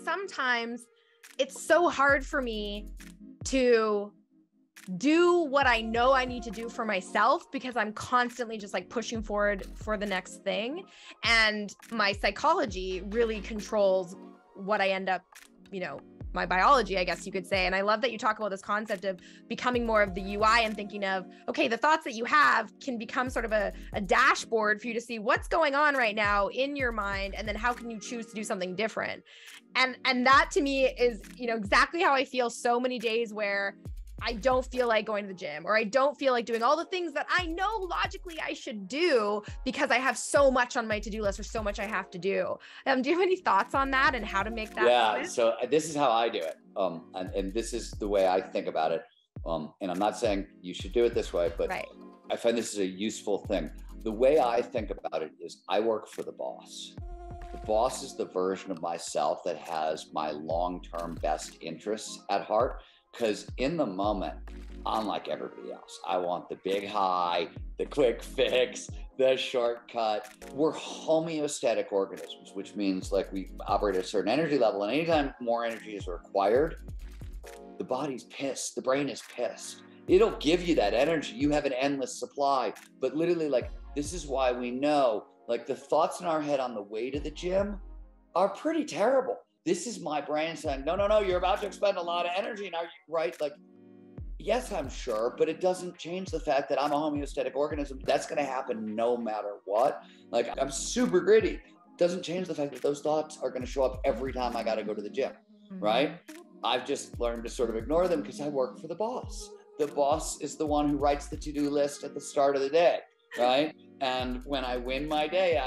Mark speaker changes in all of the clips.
Speaker 1: sometimes it's so hard for me to do what I know I need to do for myself because I'm constantly just like pushing forward for the next thing. And my psychology really controls what I end up, you know, my biology, I guess you could say. And I love that you talk about this concept of becoming more of the UI and thinking of, okay, the thoughts that you have can become sort of a dashboard for you to see what's going on right now in your mind. And then how can you choose to do something different? And that to me is, you know, exactly how I feel so many days where I don't feel like going to the gym, or I don't feel like doing all the things that I know logically I should do because I have so much on my to-do list or so much I have to do. Do you have any thoughts on that and how to make that?
Speaker 2: Yeah, so this is how I do it. And this is the way I think about it. And I'm not saying you should do it this way, but right. I find this is a useful thing. The way I think about it is I work for the boss. The boss is the version of myself that has my long-term best interests at heart. Because in the moment, I'm like everybody else. I want the big high, the quick fix, the shortcut. We're homeostatic organisms, which means like we operate at a certain energy level. And anytime more energy is required, the body's pissed. The brain is pissed. It'll give you that energy. You have an endless supply. But literally, like, this is why we know, like, the thoughts in our head on the way to the gym are pretty terrible. This is my brain saying, no, you're about to expend a lot of energy now, right? Like, yes, I'm sure, but it doesn't change the fact that I'm a homeostatic organism. That's going to happen no matter what. Like, I'm super gritty. Doesn't change the fact that those thoughts are going to show up every time I got to go to the gym, right? I've just learned to sort of ignore them because I work for the boss. The boss is the one who writes the to-do list at the start of the day, right? And when I win my day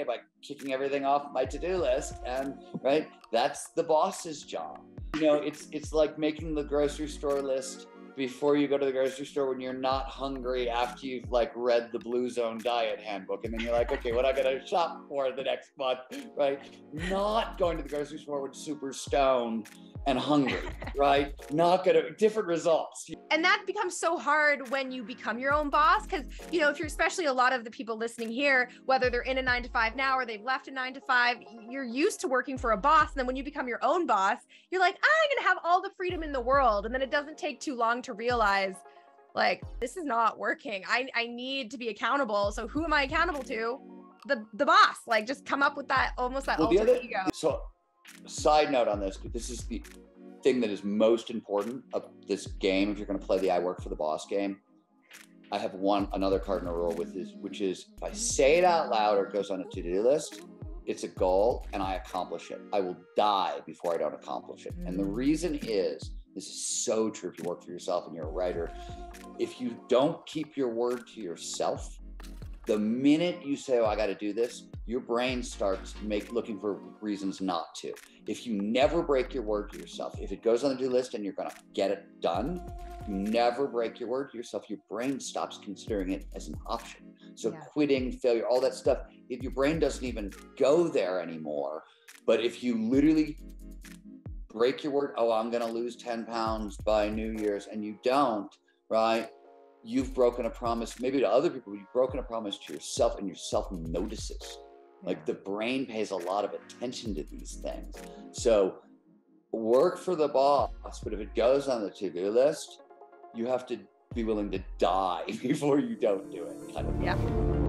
Speaker 2: by kicking everything off my to-do list. And right, that's the boss's job. You know, it's like making the grocery store list before you go to the grocery store when you're not hungry after you've like read the Blue Zone diet handbook. And then you're like, okay, what am I gonna shop for the next month, right? Not going to the grocery store when super stoned and hungry, right? Not gonna, different results.
Speaker 1: And that becomes so hard when you become your own boss. Cause you know, if you're, especially a lot of the people listening here, whether they're in a 9-to-5 now, or they've left a 9-to-5, you're used to working for a boss. And then when you become your own boss, you're like, I'm gonna have all the freedom in the world. And then it doesn't take too long to realize like, this is not working. I need to be accountable. So who am I accountable to? The boss. Like, just come up with that, almost that alter ego.
Speaker 2: So side note on this, but this is the thing that is most important of this game. If you're going to play the I work for the boss game, I have another cardinal rule with this, which is if I say it out loud or it goes on a to-do list, it's a goal and I accomplish it. I will die before I don't accomplish it. And the reason is, this is so true if you work for yourself and you're a writer. If you don't keep your word to yourself, the minute you say, oh, I got to do this, your brain starts looking for reasons not to. If you never break your word to yourself, if it goes on the to-do list and you're going to get it done, you never break your word to yourself, your brain stops considering it as an option. So quitting, failure, all that stuff, if your brain doesn't even go there anymore. But if you literally break your word, oh, I'm going to lose 10 pounds by New Year's, and you don't, right? You've broken a promise, maybe to other people, you've broken a promise to yourself, and yourself notices. Like, the brain pays a lot of attention to these things. So work for the boss, but if it goes on the to-do list, you have to be willing to die before you don't do it. Kind of.
Speaker 1: Yeah.